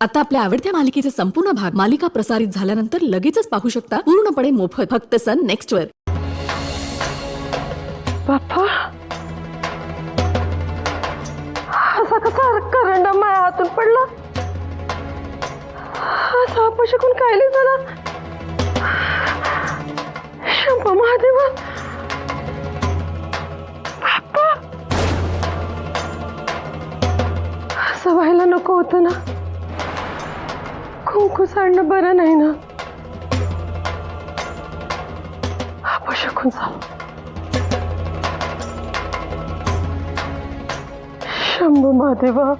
आता आपल्या आवडत्या मालिकेचे संपूर्ण भाग मालिका प्रसारित झाल्यानंतर लगेचच पाहू शकता पूर्णपणे मोफत फक्त सन नेक्स्ट वर। बाप्पा असा कसा करंडा माझ्या हातून पडला, असा अपशकून कायले झाला। शंभो महादेवा, बाप्पा असं व्हायला नको होतं ना। कुंकू सांडणं बरं नाही ना, अपशकून झालं। शंभो महादेवा,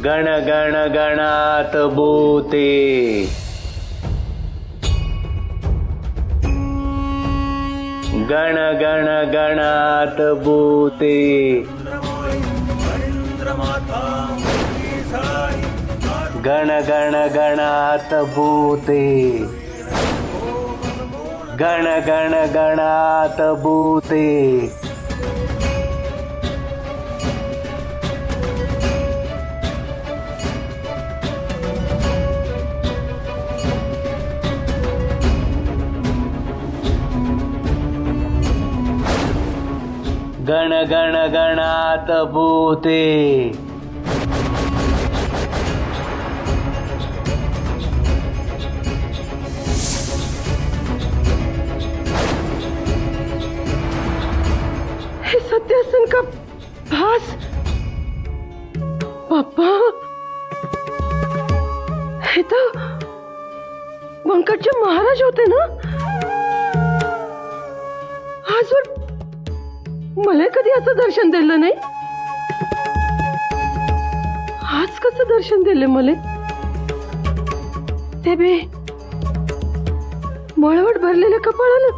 गण गण गणात भूते, गण गण गणात भूते, गण गण गणात भूते, गण गण गणात भूते। गण गण गणात भूते, हे सत्य असन का भास? बाप्पा हे तर व्यंकटचे महाराज होते ना। आजवर मला कधी असं दर्शन दिलं नाही, आज कसं दर्शन दिले मले? ते बी मळवट भरलेल्या कपाळानं।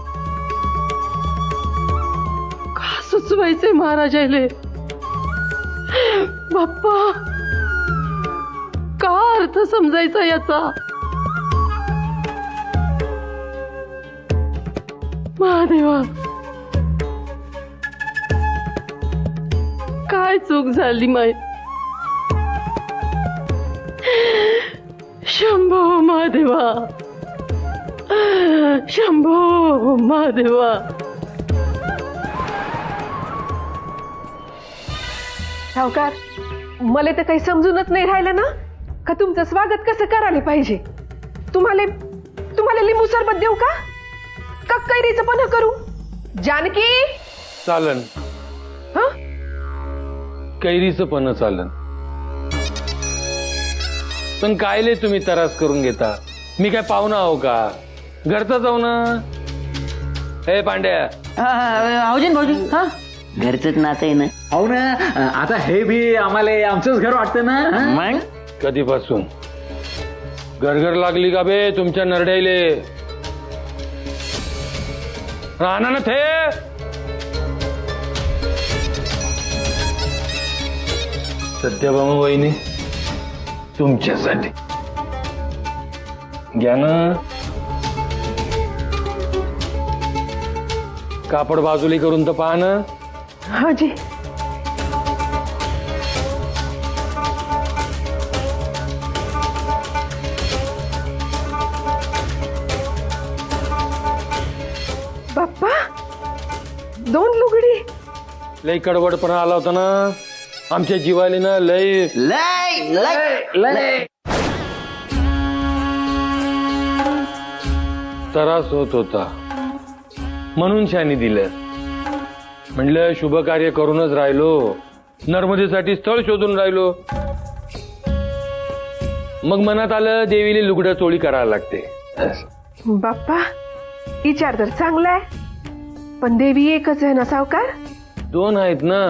का सुचवायचंय महाराजाले? बाप्पा का अर्थ समजायचा याचा? महादेवा काय चूक झाली माय? शंभो महादेवा, शंभो महादेवा। सावकार, मला तर काही समजूनच नाही राहिलं ना का तुमचं स्वागत कसं करायला पाहिजे। तुम्हाला लिंबू सरबत देऊ का कैरीचं पण करू? जानकी चालन, हा कैरीचं पण चालन, पण कायले तुम्ही त्रास करून घेता? मी काय पाहुणा आहो का? घरचा जाऊ ना। हे पांड्या, भाऊजी भाऊजी, हा घरचंच नातं आहे ना। हो ना, आता हे बी आम्हाला आमचंच घर वाटतं ना। मग कधीपासून घरघर लागली का बे तुमच्या नरड्याले? राहणार ना थे। सत्यभामा वहिनी तुमच्यासाठी घ्या ना। कापड बाजूली करून तर पहा ना। हाजी बाप्पा, दोन लुगडी लय कडवडपणा आला होता ना आमच्या जीवाले ना। लय लय लय लय त्रास होत होता म्हणून शानी दिलं। म्हणलं शुभ कार्य करूनच राहिलो, नर्मदेसाठी स्थळ शोधून राहिलो। मग मनात आलं देवीले लुगडं चोळी करायला लागते। बाप्पा विचार तर चांगला आहे, पण देवी एकच आहे ना सावकार? दोन आहेत ना।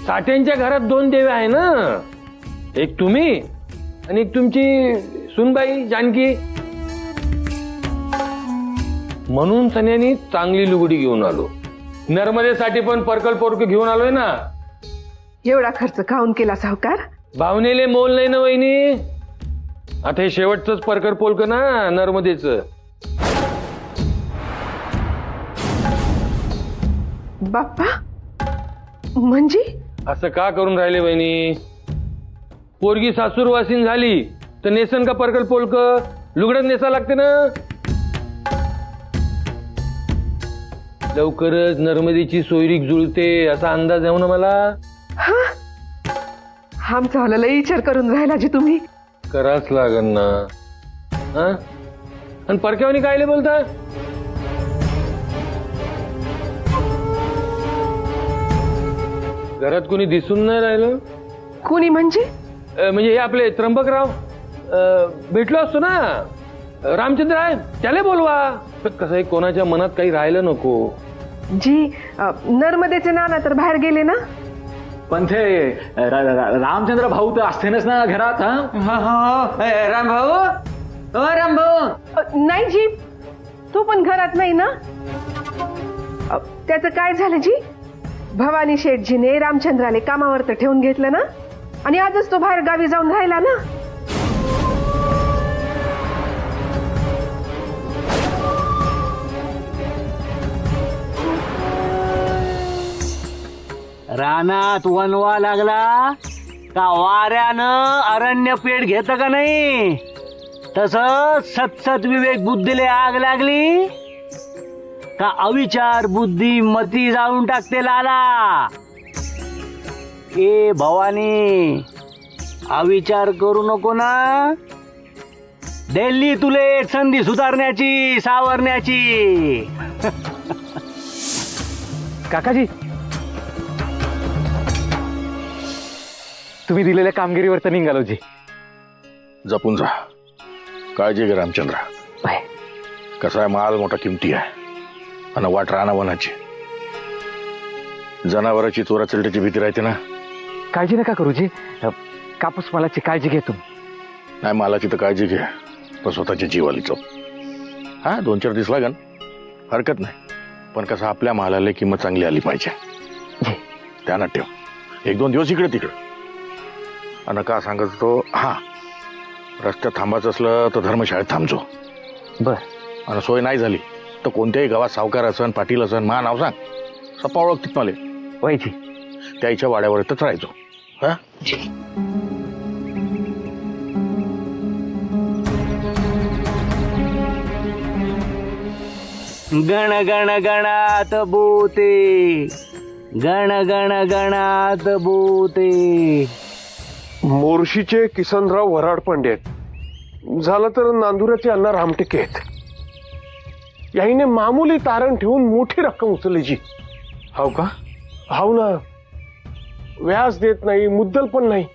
साठ्यांच्या घरात दोन देवी आहे ना, एक तुम्ही आणि एक तुमची सुनबाई जानकी। म्हणून सन्यानी चांगली लुगडी घेऊन आलो. नर्मदेसाठी पण परकल पोरक घेऊन आलोय ना. एवढा खर्च काऊन केला सावकार? भावनेले मोल नाही ना वहिनी. आता हे शेवटचंच परकर पोलक ना नर्मदेच. बाप्पा म्हणजे असं का करून राहिले वहिनी? पोरगी सासूरवासीन झाली तर नेसन का परकल पोलक? लुगडत नेसा लागते ना. लवकरच नर्मदेची सोयरीक जुळते असा अंदाज आहे ना मला. आमचा मला लई विचार करून राहिला जी तुम्ही. कराच लागन ना. हा आणि परक्यावानी कायले बोलता? घरात कोणी दिसून नाही राहिलं. कोणी म्हणजे? म्हणजे हे आपले त्र्यंबकराव भेटलो असतो ना. रामचंद्र आहे त्याला बोलवा. कसं आहे कोणाच्या मनात काही राहिलं नको. जी नर्मदेचे नाना तर बाहेर गेले ना. पण ते रामचंद्र भाऊ तर असतेनच ना घरात. राम भाऊ राम भाऊ. नाही जी, तो पण घरात नाही ना. त्याचं काय झालं जी? भवानी शेठजीने रामचंद्राले कामावर तर ठेवून घेतलं ना, आणि आजच तो बाहेर गावी जाऊन राहिला ना. रानात वनवा लागला का वाऱ्यानं अरण्य पेट घेत का नाही, तसंच सतसत विवेक बुद्धीले आग लागली का अविचार बुद्धी मती जाळून टाकते लाला. ए भवानी, अविचार करू नको ना. दिल्ली तुले एक संधी सुधारण्याची सावरण्याची. काकाजी, तुम्ही दिलेल्या कामगिरीवर तर निघालो जी. जपून जा. काळजी घे रामचंद्र. कसा आहे माल मोठा किमती आहे आणि वाट राहणं वनाची. जनावरांची चोरा चिलट्याची भीती राहते ना. काळजी नका करू जी. कापूस मालाची काळजी घे तुम्ही. नाही मालाची तर काळजी घे, पण स्वतःची जीवाली चौक. हा 2-4 दिवस लागन, हरकत नाही. पण कसं आपल्या मालाला किंमत चांगली आली पाहिजे. ध्यानात ठेव. 1-2 दिवस इकडे तिकडे. आणि का सांगत तो, हा रस्त्यात थांबायचं असलं तर धर्मशाळेत थांबजो. बर. आणि सोय नाही झाली तर कोणत्याही गावात सावकार असन पाटील असन मा नाव सांग, सप्पा ओळखतीत मला. व्हायची त्याच्या वाड्यावर इथंच राहायचो. हा गण गण गणात भूते, गण गण गणात भूते. मोर्शीचे किसनराव वराड पंडित झालं तर नांदुराचे अण्णा रामटेके आहेत. याहीने मामूली तारण ठेवून मोठी रक्कम उचलली जी. हो का? हाव ना. व्याज देत नाही, मुद्दल पण नाही.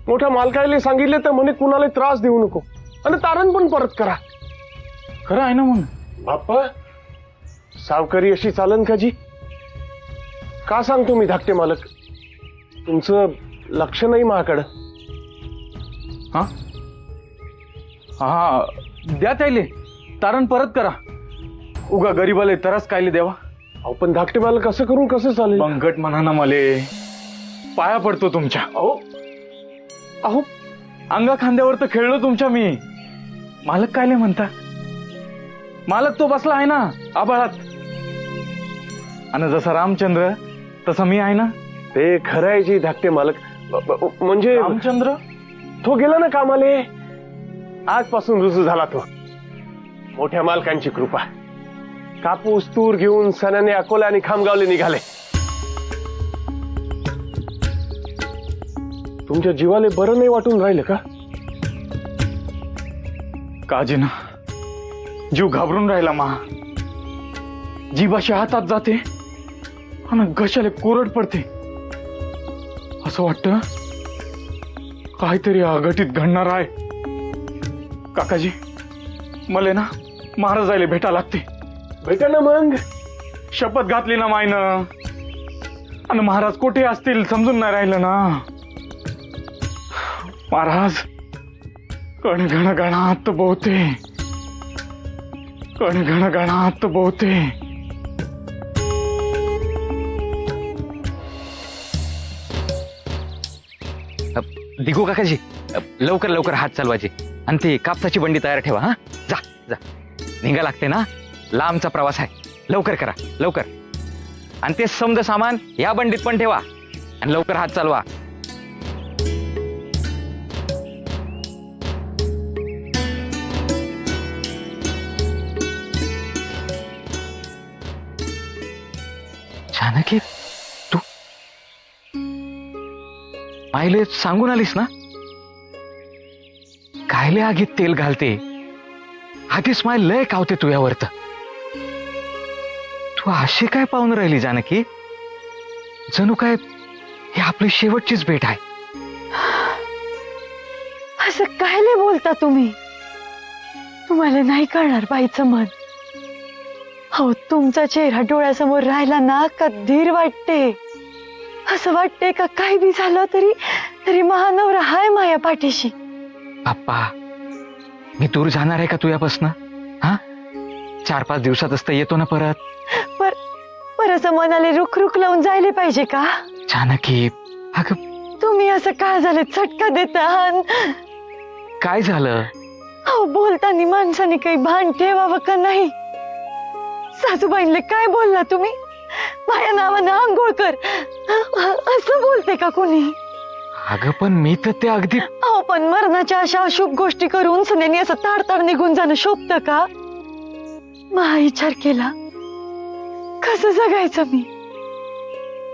मोठ्या मालकाला सांगितले तर म्हणे कुणाला त्रास देऊ नको आणि तारण पण परत करा. खरं आहे ना मग? बाप्पा, सावकारी अशी चालन का जी? का सांगतो मी धाकटे मालक, तुमचं लक्ष नाही माझ्याकडं. हा हा, द्या त्याले तारण परत करा. उगा गरीबाला तरच कायले देवा. अहो पण धाकटे मालक असं करून कसं चालेल? पंकट म्हणा ना मले, पाया पडतो तुमच्या. अहो अहो, अंगा खांद्यावर तर खेळलो तुमच्या मी. मालक कायले म्हणता? मालक तो बसला आहे ना आबाळात. आणि जसा रामचंद्र तसा मी आहे ना. ते खरं आहे जी धाकटे मालक. म्हणजे रामचंद्र तो गेला ना कामाले, आजपासून रुजू झाला तो. मोठ्या मालकांची कृपा. कापूस तूर घेऊन सणाने अकोला आणि खामगावले निघाले. तुमच्या जीवाले बरं नाही वाटून राहिलं का? काजी ना, जीव घाबरून राहिला मा. जीवाशी हातात जाते आणि घशाला कोरड पडते. असं वाटतं काहीतरी अघटित घडणार आहे. काकाजी, मला ना महाराजाला भेटा लागते. भेटा ना मग. शपथ घातली ना मायनं. आणि महाराज कुठे असतील समजून नाही राहिलं ना. महाराज, कण गण गणात बोते, गणगणात बोलते. दिगू काकाजी, लवकर लवकर हात चालवायचे आणि ते कापसाची बंडी तयार ठेवा. हा, जा जा, निघा लागते ना, लांबचा प्रवास आहे. लवकर करा लवकर. आणि ते समज सामान या बंडीत पण ठेवा आणि लवकर हात चालवा. जानकी, तू मायले सांगून आलीस ना? कायले आगीत तेल घालते? आधीच माय लय कावते तुझ्यावरत. तू अशी काय पाहून राहिली जानकी? जणू काय ही आपली शेवटचीच भेट आहे. असं कायले बोलता तुम्ही? तुम्हाला नाही कळणार बाईचं मन. हो, तुमचा चेहरा डोळ्यासमोर राहिला ना का धीर वाटते. असं वाटते का काही बी झालं तरी महानवरा हाय माया पाठीशी. बाप्पा, मी दूर जाणार आहे का तुझ्यापासनं? हा, 4-5 दिवसातच तर येतो ना परत. पर असं मनाला रुख रुख लावून जायला पाहिजे का? जानकी, अगं तुम्ही असं काय झालं चटका देता? काय झालं? हो, बोलताना माणसाने काही भान ठेवावं का नाही? सासूबाईंले काय बोलला तुम्ही? माझ्या नावानं आंघोळ कर असं बोलते का कोणी? अगं पण मी तर ते अगदी. अहो, पण मरणाच्या अशा अशुभ गोष्टी करून सनेनी असं ताडताड निघून जाणं शोभतं का? महा विचार केला, कसं जगायचं मी?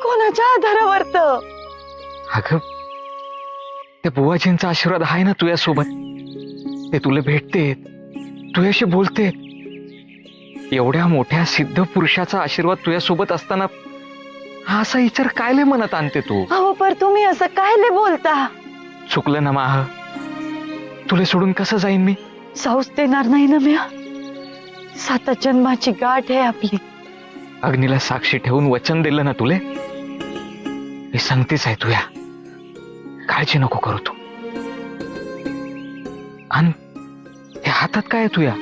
कोणाच्या आधारावर? तर अगं, त्या बुवाजींचा आशीर्वाद आहे ना तुझ्यासोबत. ते तुला भेटते, तुझ्याशी बोलते. एवढ्या मोठ्या सिद्ध पुरुषाचा आशीर्वाद तुझ्यासोबत असताना हा असा विचार कायले मनात आणते तू? अहो, पर तुम्ही असं कायले बोलता? चुकलं ना माह. तुला सोडून कसं जाईन मी? जाऊच देणार नाही ना म्या. 7 जन्माची गाठ आहे आपली. अग्नीला साक्षी ठेवून वचन दिलं ना तुले. मी सांगतेच आहे तुया, काळजी नको करू तू. आणि हे हातात काय आहे तुया?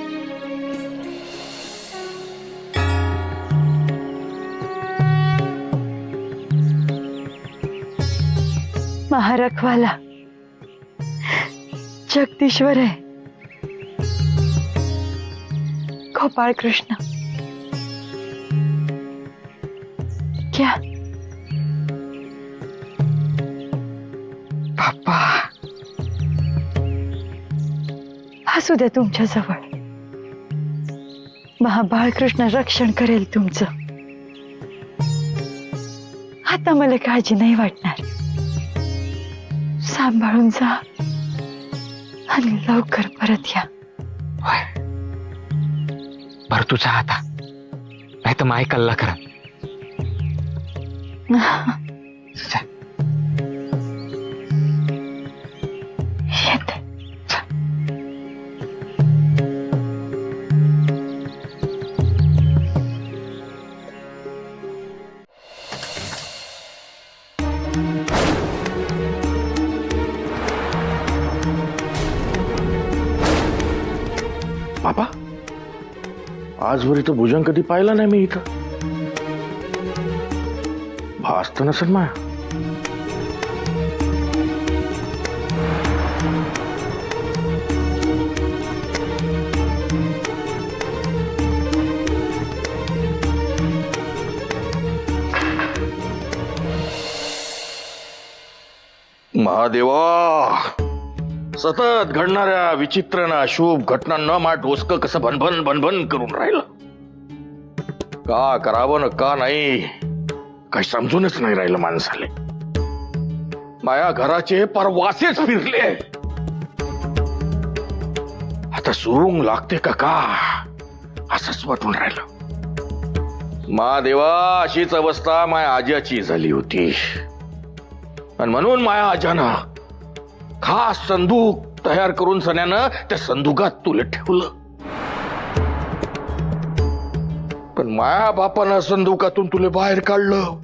महारखवाला जगदीश्वर आहे. गोपाळ कृष्ण क्या? बाप्पा, असू द्या तुमच्या जवळ. महाबाळकृष्ण रक्षण करेल तुमचं. आता मला काळजी नाही वाटणार. सांभाळून जा आणि लवकर परत या. होय, बरं तू जा आता, नाही तर माय कल्ला करा. जा. येते. बाबा, आजवर इथं भुजंग कधी पाहिला नाही मी. इथं भासत नसेल माया. महादेवा, सतत घडणाऱ्या विचित्र ना अशुभ घटनांना मा डोसकं कसं भनभन भनभन करून राहिलं. का करावं न का नाही काही समजूनच नाही राहिलं माणसाले. माया घराचे परवासेच फिरले. आता सूंग लागते का असंच वाटून राहिलं. महादेवा, अशीच अवस्था माया आज्याची झाली होती. आणि म्हणून माया आजानं खास संदूक तयार करून सण्यानं त्या संदुकात तुला ठेवलं. पण माया बापानं संदुकातून तुला बाहेर काढलं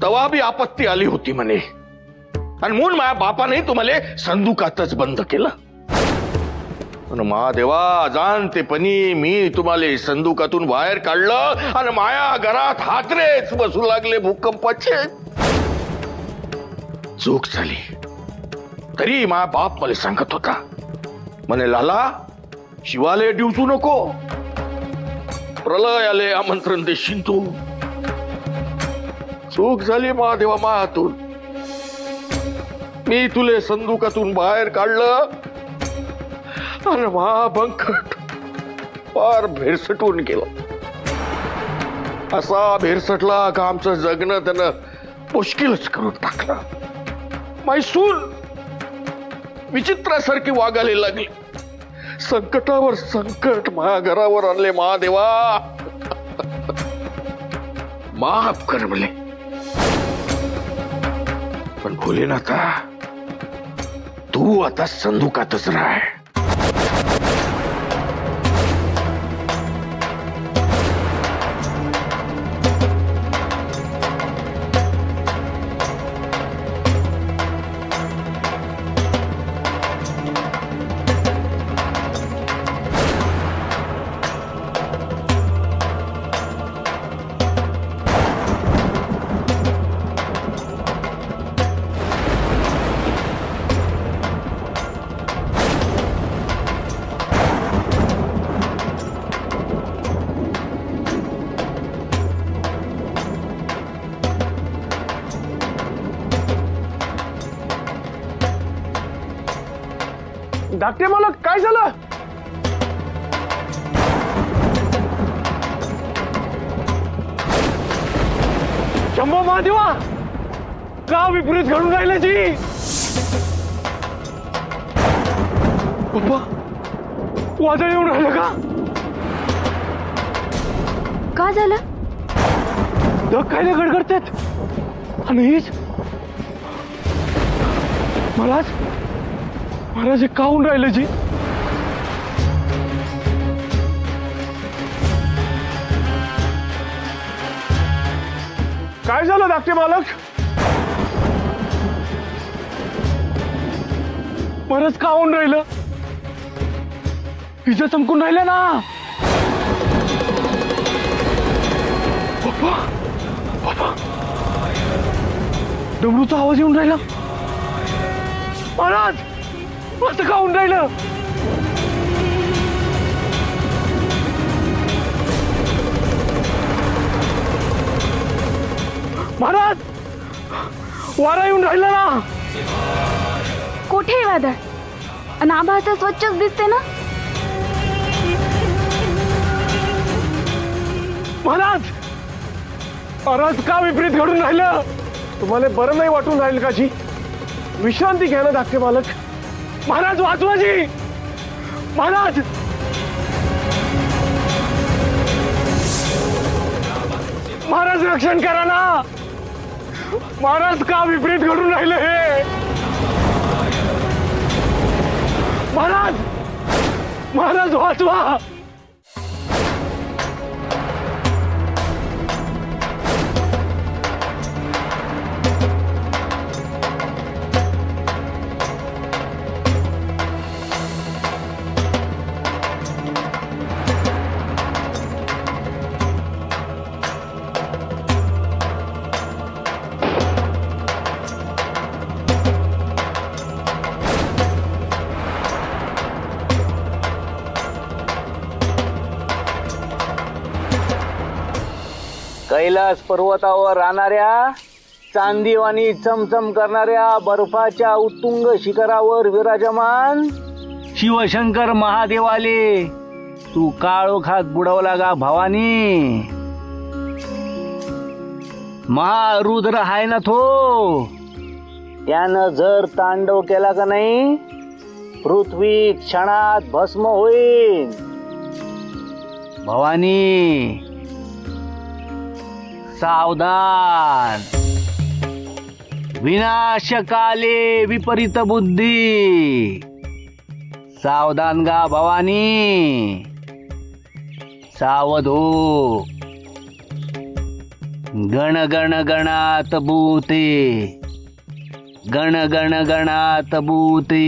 तेव्हा बी आपत्ती आली होती म्हणे. आणि म्हणून माया बापाने तुम्हाला संदुकातच बंद केलं. पण महादेवा जाणतेपणी मी तुम्हाला संदुकातून बाहेर काढलं आणि माया घरात हातरेच बसू लागले भूकंपाचे. चूक झाली. तरी मा बाप मला सांगत होता, म्हणे लाला शिवाले डिवचू नको, प्रलयाले आमंत्रण देशील तू. चूक झाली महादेवा मा हातून. मी तुले संदुकातून बाहेर काढलं आणि महाबंकट फार भेरसटून गेला. असा भेरसटला का आमचं जगणं त्यानं मुश्किलच करून टाकलं. मैसूर विचित्रासारखी वागायला लागली. संकटावर संकट माझ्या घरावर आणले महादेवा. माफ कर मले. पण भोलेनाथा तू आता संदुकातच राह. धाकटे मालक काय झालं? शंभो महादेवा का विपरीत घडून राहिलं जी? पप्पा वादळ येऊन राहिलं का? का झालं? ढग काय गडगडतात आणि हीच महाराज हे काहून राहिलं जी? काय झालं धाकटे मालक? महाराज काहून राहिलं? विजा चमकून राहिल्या ना. पप्पा डमरूचा आवाज येऊन राहिला. महाराज असं का होऊन राहिलं? महाराज वारा येऊन राहिला ना. कुठे वादळ? आणि आभाळ तर स्वच्छच दिसते ना. महाराज का विपरीत घडून राहिलं? तुम्हाला बरं नाही वाटून राहील का जी? विश्रांती घ्या ना धाकटे मालक. महाराज वाचवा जी. महाराज रक्षण करा ना. महाराज का विपरीत घडून राहिलं हे? महाराज वाचवा. कैलास पर्वतावर राहणाऱ्या चांदीवानी चमचम करणाऱ्या बर्फाच्या उत्तुंग शिखरावर विराजमान शिवशंकर महादेवाले तू काळोखात बुडवला गा भवानी. महारुद्र हाय ना तो. त्यानं जर तांडव केला का नाही पृथ्वी क्षणात भस्म होईल. भवानी सावधान. विनाशकाले विपरीत बुद्धी. सावधान गा भवानी. सावध हो. गण गण गणात भूते. गण गण गणात भूते.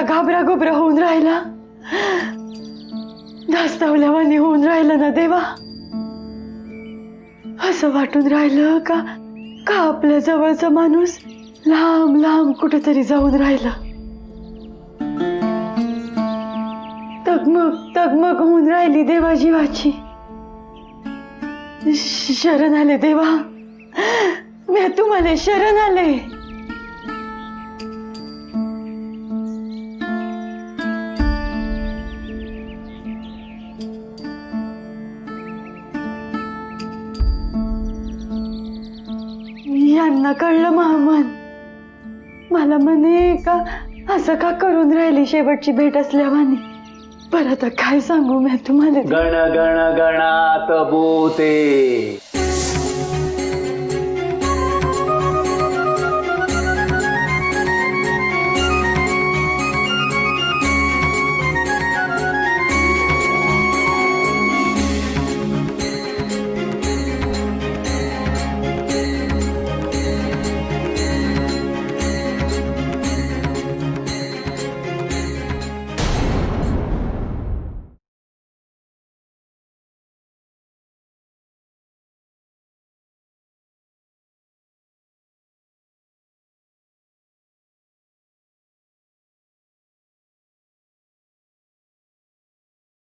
असा घाबरा घुबरा होऊन राहिला, धास्तावल्यावानी होऊन राहिला ना देवा. असं वाटून राहिलं का का आपल्या जवळचा माणूस लांब लांब कुठेतरी जाऊन राहिला. तगमग तगमग होऊन राहिली देवा जीवाची. शरण आले देवा, मी तुम्हाला शरण आले. यांना कळलं महामन, मला म्हणे का असं का करून राहिली शेवटची भेट असल्यावानी. बरं आता काय सांगू मी तुम्हाला. गण गण गणात बोते